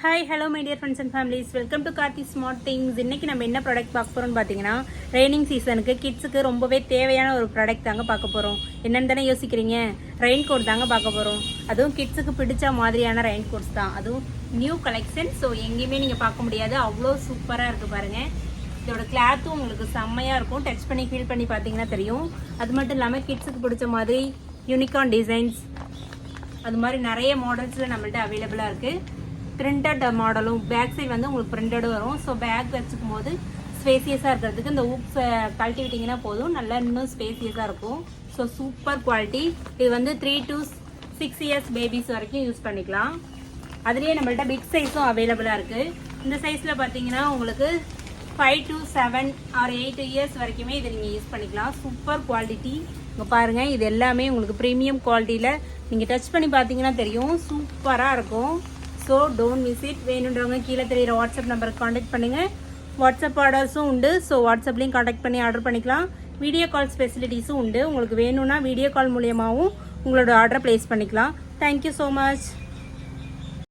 Hi hello my dear friends and families, welcome to Karthi smart things. இன்றைக்கி நம்ம என்ன product பார்க்க போகிறோம்னு பார்த்தீங்கன்னா, ரெய்னிங் சீசனுக்கு கிட்ஸுக்கு ரொம்பவே தேவையான ஒரு ப்ராடக்ட் தாங்க பார்க்க போகிறோம். என்னென்னு தானே யோசிக்கிறீங்க? ரெயின் கோட் தாங்க பார்க்க போகிறோம். அதுவும் கிட்ஸுக்கு பிடிச்ச மாதிரியான ரெயின் கோட்ஸ் தான். அதுவும் நியூ கலெக்ஷன். ஸோ எங்கேயுமே நீங்கள் பார்க்க முடியாது, அவ்வளோ சூப்பராக இருக்குது பாருங்கள். இதோட கிளாத்தும் உங்களுக்கு செம்மையாக இருக்கும். டச் பண்ணி ஃபீல் பண்ணி பார்த்தீங்கன்னா தெரியும். அது மட்டும் இல்லாமல் கிட்ஸுக்கு பிடிச்ச மாதிரி யூனிகார்ன் டிசைன்ஸ் அது மாதிரி நிறைய மாடல்ஸில் நம்மள்ட்ட அவைலபிளாக இருக்குது. பிரிண்டட் மாடலும் பேக் சைடு வந்து உங்களுக்கு பிரிண்டடும் வரும். ஸோ பேக் வச்சுக்கும் போது ஸ்பேசியஸாக இருக்கிறதுக்கு இந்த ஊப்ஸை கழட்டி விட்டிங்கன்னா போதும், நல்லா இன்னும் ஸ்பேசியஸாக இருக்கும். So super quality. இது வந்து 3 to 6 years பேபிஸ் வரைக்கும் யூஸ் பண்ணிக்கலாம். அதுலேயே நம்மள்ட்ட பிக் சைஸும் அவைலபிளாக இருக்குது. இந்த சைஸில் பார்த்தீங்கன்னா உங்களுக்கு 5 to 7 or 8 years வரைக்குமே இதை நீங்கள் யூஸ் பண்ணிக்கலாம். Super quality. இங்கே பாருங்கள், இது எல்லாமே உங்களுக்கு ப்ரீமியம் குவாலிட்டியில் நீங்கள் டச் பண்ணி பார்த்தீங்கன்னா தெரியும், சூப்பராக இருக்கும். So don't miss it. வேணுன்றவங்க கீழே தெரியுற வாட்ஸ்அப் நம்பருக்கு காண்டாக்ட் பண்ணுங்கள். வாட்ஸ்அப் ஆர்டர்ஸும் உண்டு. ஸோ வாட்ஸ்அப்லேயும் காண்டாக்ட் பண்ணி ஆர்டர் பண்ணிக்கலாம். வீடியோ கால் ஃபெசிலிட்டிஸும் உண்டு. உங்களுக்கு வேணும்னா வீடியோ கால் மூலியமாகவும் உங்களோட ஆர்டரை ப்ளேஸ் பண்ணிக்கலாம். Thank you so much.